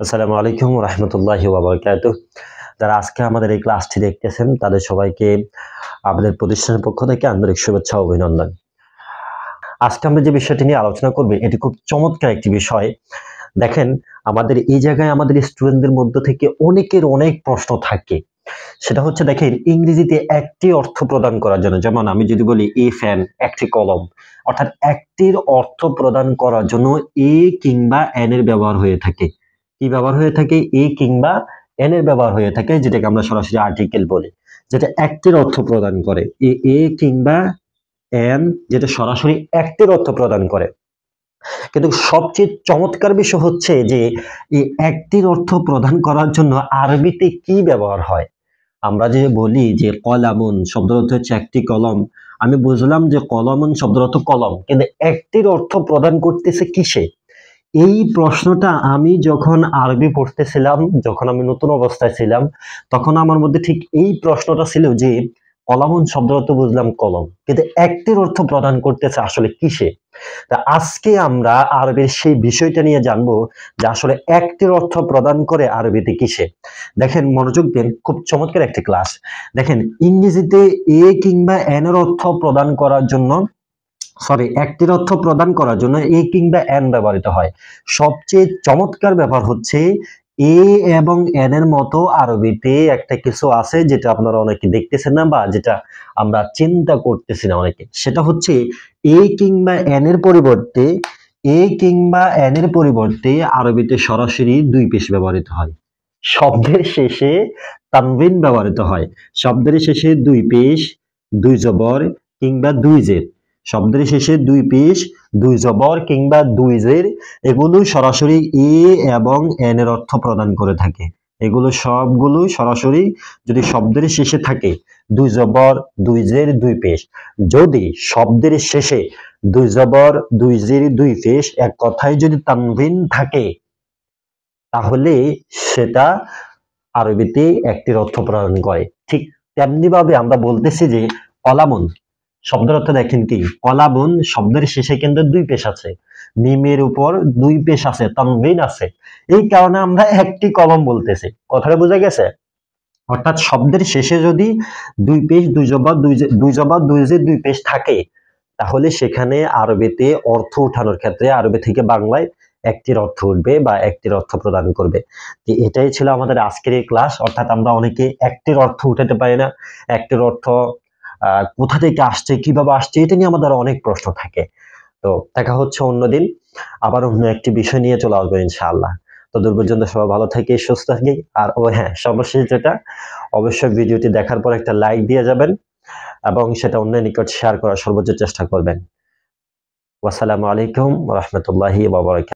আসসালামু আলাইকুম রহমতুল্লাহি ওয়া বারাকাতুহু। যারা আজকে আমাদের এই ক্লাসটি দেখতেছেন তাদের সবাইকে আমাদের প্রতিষ্ঠানের পক্ষ থেকে আন্তরিক শুভেচ্ছা ও অভিনন্দন। আজকে আমরা যে বিষয়টি নিয়ে আলোচনা করব এটি খুব চমৎকার একটি বিষয়। দেখেন, আমাদের এই জায়গায় আমাদের স্টুডেন্টদের মধ্য থেকে অনেকের অনেক প্রশ্ন থাকে। সেটা হচ্ছে, দেখেন, ইংরেজিতে একটি অর্থ প্রদান করার জন্য, যেমন আমি যদি বলি এ ফ্যান, একটি কলম, অর্থাৎ একটির অর্থ প্রদান করার জন্য এ কিংবা এন এর ব্যবহার হয়ে থাকে। কি ব্যবহার হয়ে থাকে? এ কিংবা এন এর ব্যবহার হয়ে থাকে, যেটাকে আমরা সরাসরি আর্টিকেল বলি, যেটা একটির অর্থ প্রদান করে। এ কিংবা এন যেটা সরাসরি একটির অর্থ প্রদান করে। কিন্তু সবচেয়ে চমৎকার বিষয় হচ্ছে যে এই একটির অর্থ প্রদান করার জন্য আরবিতে কি ব্যবহার হয়। আমরা যে বলি যে কলামুন শব্দের অর্থ হচ্ছে একটি কলম, আমি বুঝলাম যে কলমুন শব্দের অর্থ কলম, কিন্তু একটির অর্থ প্রদান করতেছে কিসে? এই প্রশ্নটা আমি যখন আরবি পড়তেছিলাম, যখন আমি নতুন অবস্থায় ছিলাম, তখন আমার মধ্যে ঠিক এই প্রশ্নটা ছিল যে কলামুন শব্দের অর্থ বুঝলাম কলম, কিন্তু একটির অর্থ প্রদান করতেছে আসলে কিসে। তা আজকে আমরা আরবির সেই বিষয়টা নিয়ে জানবো যে আসলে একটির অর্থ প্রদান করে আরবিতে কিসে। দেখেন, মনোযোগ দেন, খুব চমৎকার একটি ক্লাস। দেখেন, ইংরেজিতে এ কিংবা এন এর অর্থ প্রদান করার জন্য, একটির অর্থ প্রদান করার জন্য এ কিংবা এন ব্যবহৃত হয়। সবচেয়ে চমৎকার ব্যাপার হচ্ছে এ এবং এন এর মতো আরবিতে একটা কিছু আছে যেটা আপনারা অনেকে দেখতেছেন না, বা যেটা আমরা চিন্তা করতেছি না অনেকে। সেটা হচ্ছে এ কিংবা এন এর পরিবর্তে আরবিতে সরাসরি দুই পেশ ব্যবহৃত হয়। শব্দের শেষে তানবিন ব্যবহৃত হয়। শব্দের শেষে দুই পেশ, দুই জবর কিংবা দুই জের। শব্দের শেষে দুই পেশ, দুই জবর কিংবা দুই জের, এগুলো সরাসরি এ এবং এন এর অর্থ প্রদান করে থাকে। এগুলো সবগুলো সরাসরি যদি শব্দের শেষে থাকে দুই জবর, দুই জের, দুই পেশ। যদি শব্দের শেষে দুই জবর, দুই জের, দুই পেশ, এক কথায় যদি তানবিন থাকে, তাহলে সেটা আরবিতে একটির অর্থ প্রদান করে। ঠিক তেমনি ভাবে আমরা বলতেছি যে কলামুন শব্দের অর্থ দেখেন কি, কলামুন শব্দের শেষে কিন্তু দুই পেশ আছে, মিমের উপর দুই পেশ আছে, তানবিন আছে, এই কারণে আমরা একটি কলম বলতেছি। কথাটা বোঝা গেছে? অর্থাৎ শব্দের শেষে যদি দুই পেশ, দুই জের, দুই পেশ থাকে, তাহলে সেখানে আরবিতে অর্থ উঠানোর ক্ষেত্রে আরবি থেকে বাংলায় একটির অর্থ উঠবে বা একটির অর্থ প্রদান করবে। এটাই ছিল আমাদের আজকের এই ক্লাস। অর্থাৎ আমরা অনেকে একটির অর্থ উঠাতে পারি না, একটির অর্থ কোথা থেকে আসছে, কিভাবে আসছে, এটা নিয়ে আমাদের অনেক প্রশ্ন থাকে। তো দেখা হচ্ছে অন্যদিন, আবার অন্য একটি বিষয় নিয়ে চলে আসবো ইনশাআল্লাহ। ততদূর পর্যন্ত সবাই ভালো থাকে, সুস্থ থাকে। আর হ্যাঁ, সর্বশেষ যেটা, অবশ্যই ভিডিওটি দেখার পর একটা লাইক দিয়ে যাবেন এবং সেটা অন্যের নিকট শেয়ার করার সর্বোচ্চ চেষ্টা করবেন। ওয়াসসালামু আলাইকুম ওয়া রাহমাতুল্লাহি ওয়া বারাকাতুহু।